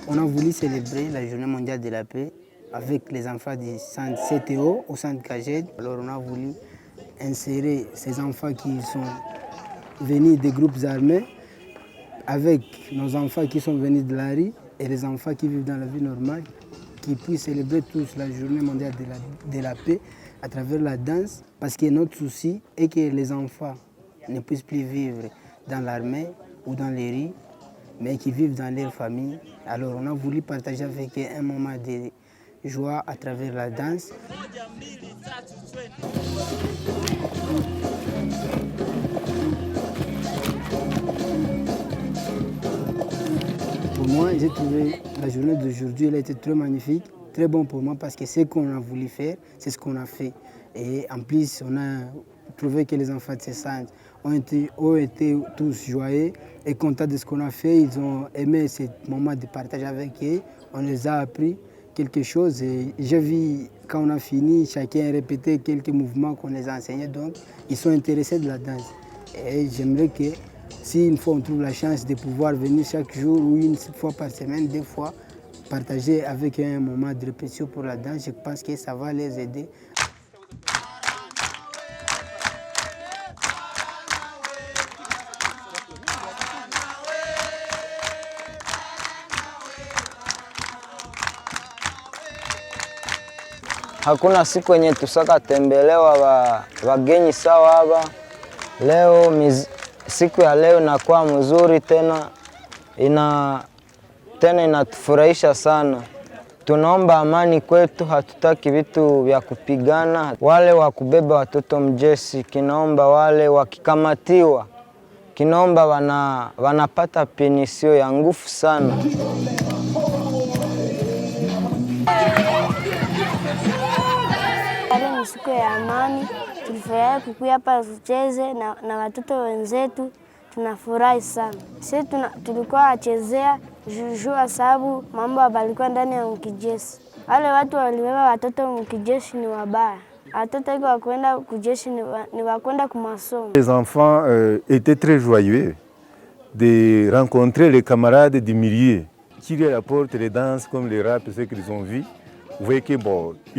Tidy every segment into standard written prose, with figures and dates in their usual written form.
On a voulu célébrer la journée mondiale de la paix avec les enfants du centre CTO au centre CAGED. Alors on a voulu insérer ces enfants qui sont venus des groupes armés avec nos enfants qui sont venus de la rue et les enfants qui vivent dans la vie normale, qui puissent célébrer tous la journée mondiale de la paix à travers la danse, parce que notre souci est que les enfants ne puissent plus vivre dans l'armée ou dans les rues, mais qui vivent dans leur famille. Alors on a voulu partager avec eux un moment de joie à travers la danse. Pour moi, j'ai trouvé la journée d'aujourd'hui, elle a été très magnifique, très bon pour moi parce que ce qu'on a voulu faire, c'est ce qu'on a fait. Et en plus, on a trouvé que les enfants de ce centre ont été tous joyeux et contents de ce qu'on a fait. Ils ont aimé ce moment de partage avec eux. On les a appris quelque chose et j'ai vu quand on a fini, chacun a répété quelques mouvements qu'on les a enseignés. Donc, ils sont intéressés de la danse. Et j'aimerais que si une fois on trouve la chance de pouvoir venir chaque jour ou une fois par semaine, deux fois, partager avec eux un moment de répétition pour la danse, je pense que ça va les aider. Hakuna siku yenye tusakatembelewa wageni sawa hapa. Leo siku ya leo inakuwa mzuri tena inatufurahisha sana. Tunaomba amani kwetu, hatutaki vitu vya kupigana. Wale wa kubeba watoto mjeshi, kinaomba wale wakikamatiwa, kinaomba wanapata penisio ya nguvu sana. Leo ni siku ya amani, tulifurahi kukuja hapa tucheze na watoto wenzetu, tunafurahi sana. Sisi tulikuwa wachezea jujua sababu mambo walikuwa ndani ya mkijeshi. Wale watu walibeba watoto mkijeshi ni wabaya. Watoto wako wakwenda kujeshi ni wakwenda kumasomo. Les enfants étaient très joyeux de rencontrer les camarades du milieu qui leur apportent les danses comme les rap, ce qu'ils ont vu. Vous voyez qu'ils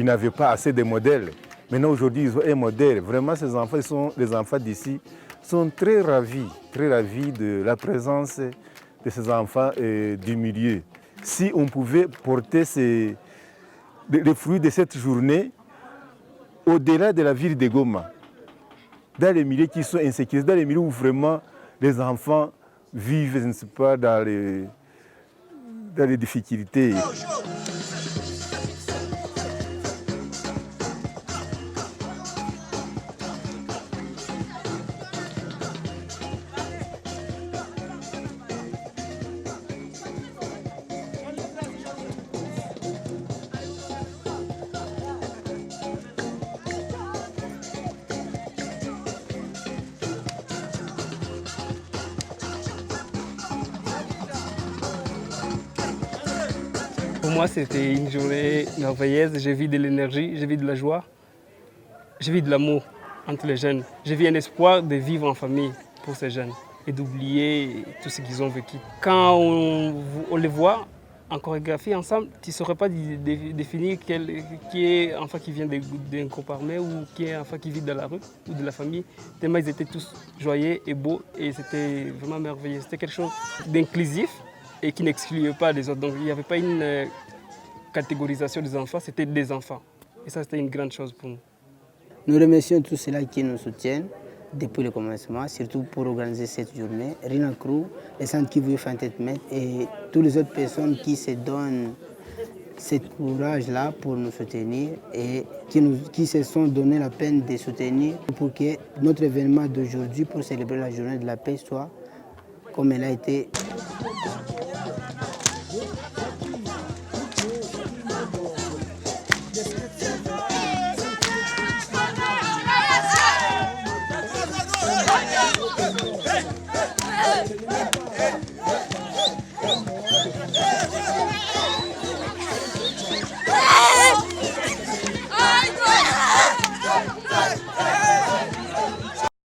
n'avaient pas assez de modèles. Maintenant, aujourd'hui, ils ont un modèle. Vraiment, ces enfants, les enfants d'ici, sont très ravis de la présence de ces enfants du milieu. Si on pouvait porter les fruits de cette journée au-delà de la ville de Goma, dans les milieux qui sont insécurisés, dans les milieux où vraiment les enfants vivent, je ne sais pas, dans les difficultés. Pour moi, c'était une journée merveilleuse. J'ai vu de l'énergie, j'ai vu de la joie, j'ai vu de l'amour entre les jeunes. J'ai vu un espoir de vivre en famille pour ces jeunes et d'oublier tout ce qu'ils ont vécu. Quand on les voit en chorégraphie ensemble, tu ne saurais pas définir qui est un enfant qui vient d'un groupe armé ou qui est un enfant qui vit dans la rue ou de la famille. Tellement ils étaient tous joyeux et beaux et c'était vraiment merveilleux. C'était quelque chose d'inclusif et qui n'excluait pas les autres. Donc il n'y avait pas une catégorisation des enfants, c'était des enfants. Et ça, c'était une grande chose pour nous. Nous remercions tous ceux-là qui nous soutiennent depuis le commencement, surtout pour organiser cette journée. Rina Crew, les centres qui vous font tête maître et toutes les autres personnes qui se donnent ce courage-là pour nous soutenir et qui se sont donné la peine de soutenir pour que notre événement d'aujourd'hui pour célébrer la journée de la paix soit comme elle a été.